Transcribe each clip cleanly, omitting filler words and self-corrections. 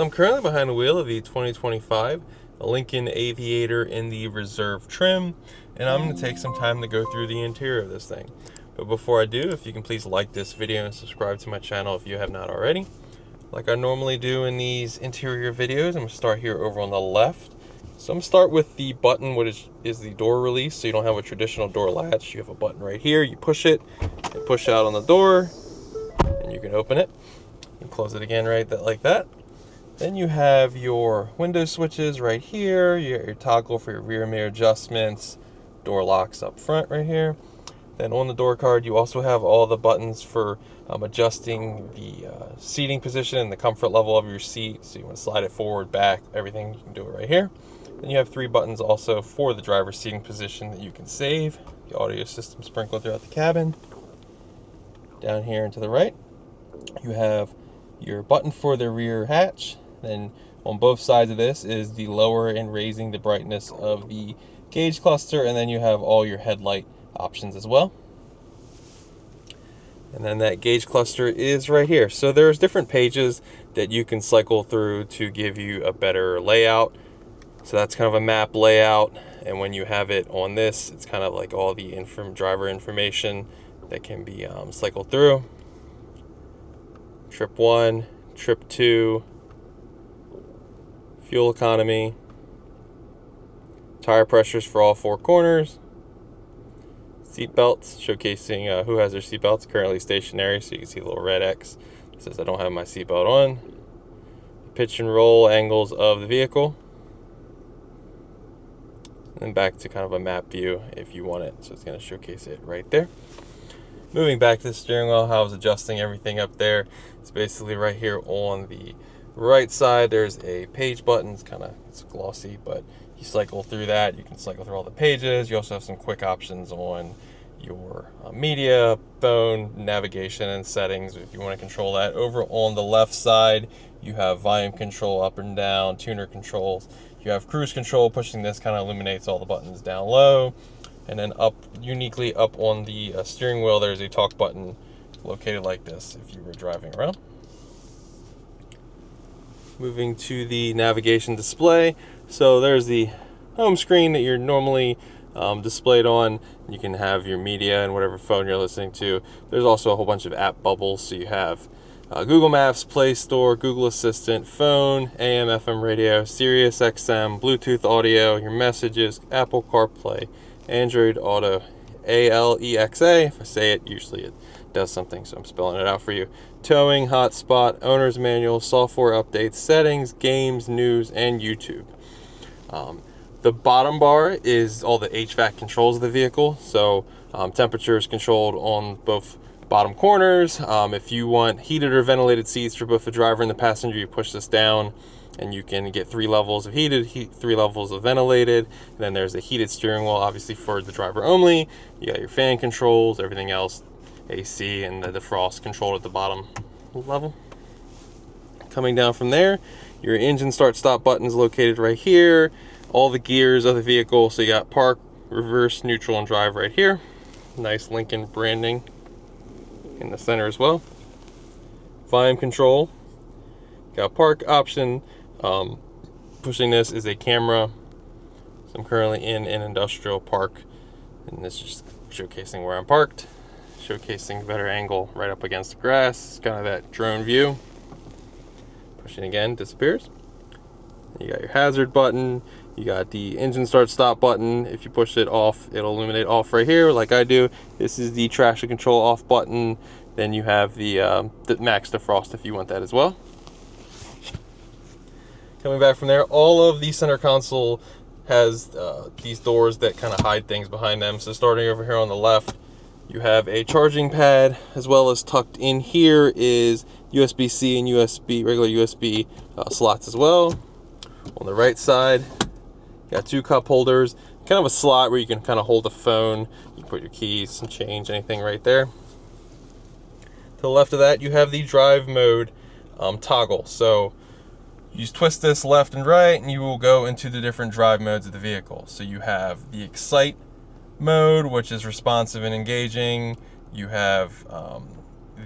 So I'm currently behind the wheel of the 2025 Lincoln Aviator in the Reserve trim, and I'm going to take some time to go through the interior of this thing. But before I do, if you can please like this video and subscribe to my channel if you have not already. Like I normally do in these interior videos, I'm going to start here over on the left. So I'm going to start with the button, which is the door release. So you don't have a traditional door latch. You have a button right here. You push it, and push out on the door, and you can open it and close it again like that. Then you have your window switches right here, your toggle for your rear mirror adjustments, door locks up front right here. Then on the door card, you also have all the buttons for adjusting the seating position and the comfort level of your seat. So you want to slide it forward, back, everything, you can do it right here. Then you have 3 buttons also for the driver's seating position that you can save. The audio system sprinkled throughout the cabin. Down here and to the right, you have your button for the rear hatch. Then on both sides of this is the lower and raising the brightness of the gauge cluster, and then you have all your headlight options as well. And then that gauge cluster is right here. So there's different pages that you can cycle through to give you a better layout. So that's kind of a map layout, and when you have it on this, it's kind of like all the driver information that can be cycled through. Trip 1, trip 2, fuel economy, tire pressures for all 4 corners, seat belts showcasing who has their seat belts, currently stationary, so you can see the little red X that says I don't have my seat belt on. Pitch and roll angles of the vehicle, and then back to kind of a map view if you want it, so it's going to showcase it right there. Moving back to the steering wheel, how I was adjusting everything up there, it's basically right here on the right side. There's a page button. It's glossy, but you cycle through that. You can cycle through all the pages. You also have some quick options on your media, phone, navigation, and settings if you want to control that. Over on the left side, you have volume control up and down, tuner controls. You have cruise control. Pushing this kind of illuminates all the buttons down low. And then uniquely up on the steering wheel, there's a talk button located like this if you were driving around. Moving to the navigation display. So there's the home screen that you're normally displayed on. You can have your media and whatever phone you're listening to. There's also a whole bunch of app bubbles. So you have Google Maps, Play Store, Google Assistant, phone, AM, FM radio, Sirius XM, Bluetooth audio, your messages, Apple CarPlay, Android Auto, ALEXA. If I say it, usually it does something, so I'm spelling it out for you. Towing, hotspot, owner's manual, software updates, settings, games, news, and YouTube. The bottom bar is all the HVAC controls of the vehicle. So temperature is controlled on both bottom corners. If you want heated or ventilated seats for both the driver and the passenger, you push this down and you can get 3 levels of heated, 3 levels of ventilated. And then there's a heated steering wheel, obviously for the driver only. You got your fan controls, everything else, AC, and the defrost controlled at the bottom level. Coming down from there, your engine start stop buttons located right here. All the gears of the vehicle, so you got park, reverse, neutral, and drive right here. Nice Lincoln branding in the center as well. Volume control, got park option. Pushing this is a camera. So I'm currently in an industrial park, and this is just showcasing where I'm parked, showcasing better angle right up against the grass. It's kind of that drone view. Pushing again, disappears. You got your hazard button. You got the engine start stop button. If you push it off, it'll illuminate off right here like I do. This is the traction control off button. Then you have the max defrost if you want that as well. Coming back from there, all of the center console has these doors that kind of hide things behind them. So starting over here on the left, you have a charging pad, as well as tucked in here is USB-C and regular USB slots as well. On the right side, you got 2 cup holders, kind of a slot where you can kind of hold a phone. You can put your keys, some change, anything right there. To the left of that, you have the drive mode toggle. So you twist this left and right, and you will go into the different drive modes of the vehicle. So you have the Excite mode, which is responsive and engaging. You have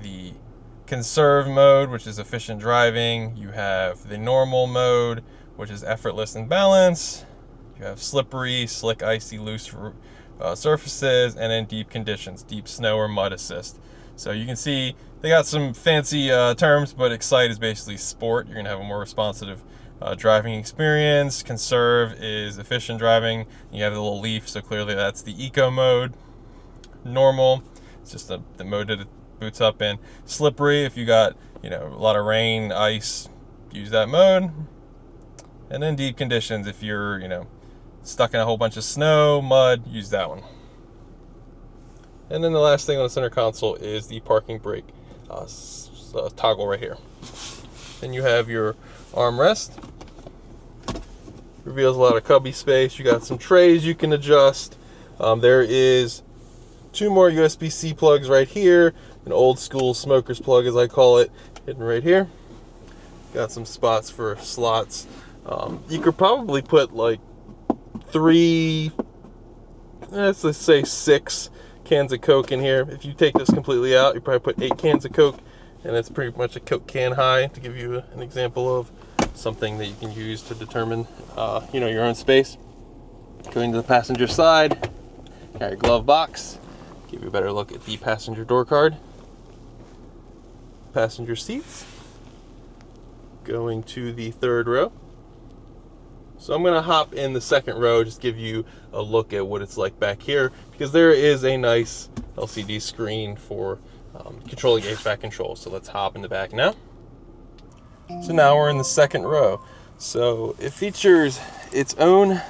the conserve mode, which is efficient driving. You have the normal mode, which is effortless and balance. You have slippery, slick, icy, loose surfaces, and then deep conditions, deep snow or mud assist. So you can see they got some fancy terms, but Excite is basically sport. You're gonna have a more responsive driving experience. Conserve is efficient driving. You have the little leaf, so clearly that's the eco mode. Normal, it's just the mode that it boots up in. Slippery, if you got a lot of rain, ice, use that mode. And then deep conditions, if you're stuck in a whole bunch of snow, mud, use that one. And then the last thing on the center console is the parking brake toggle right here. Then you have your armrest. Reveals a lot of cubby space. You got some trays you can adjust. There is 2 more USB-C plugs right here. An old school smoker's plug, as I call it, hidden right here. Got some spots for slots. You could probably put like 3, let's say 6 cans of Coke in here. If you take this completely out, you probably put 8 cans of Coke, and it's pretty much a Coke can high, to give you an example of something that you can use to determine your own space. Going to the passenger side, got your glove box. Give you a better look at the passenger door card. Passenger seats. Going to the 3rd row. So I'm going to hop in the 2nd row, just give you a look at what it's like back here, because there is a nice LCD screen for controlling HVAC control. So let's hop in the back now. So now we're in the 2nd row. So it features its own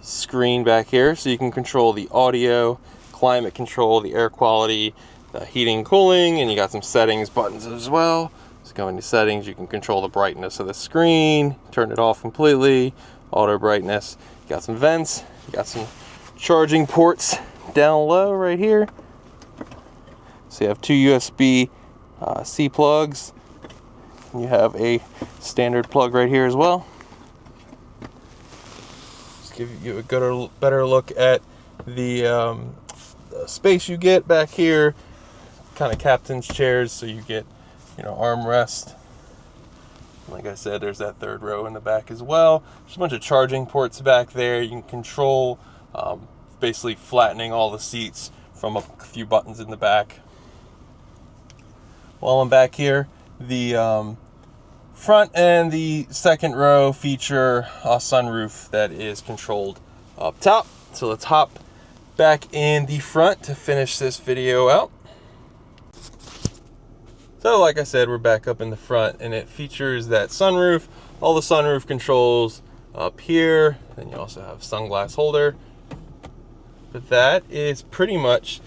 screen back here, so you can control the audio, climate control, the air quality, the heating and cooling, and you got some settings buttons as well. So go into settings, you can control the brightness of the screen, turn it off completely, auto brightness. You got some vents, you got some charging ports down low right here. So you have 2 USB-C plugs. You have a standard plug right here as well. Just give you a better look at the space you get back here. Kind of captain's chairs, so you get armrest. Like I said, there's that 3rd row in the back as well. There's a bunch of charging ports back there. You can control basically flattening all the seats from a few buttons in the back. While I'm back here, the front and the 2nd row feature a sunroof that is controlled up top. So let's hop back in the front to finish this video out. So like I said, we're back up in the front, and it features that sunroof, all the sunroof controls up here. Then you also have sunglass holder. But that is pretty much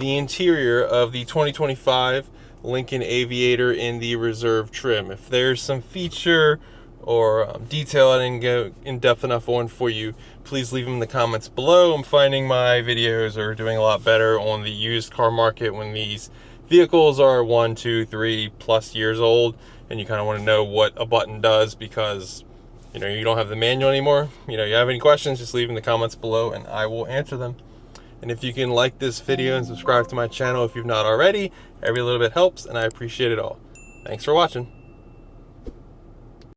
the interior of the 2025 Lincoln Aviator in the Reserve trim. If there's some feature or detail I didn't go in depth enough on for you, please leave them in the comments below. I'm finding my videos are doing a lot better on the used car market when these vehicles are 1, 2, 3+ years old, and you kind of want to know what a button does, because you don't have the manual anymore. You have any questions, just leave in the comments below and I will answer them. And if you can like this video and subscribe to my channel if you've not already, every little bit helps, and I appreciate it all. Thanks for watching.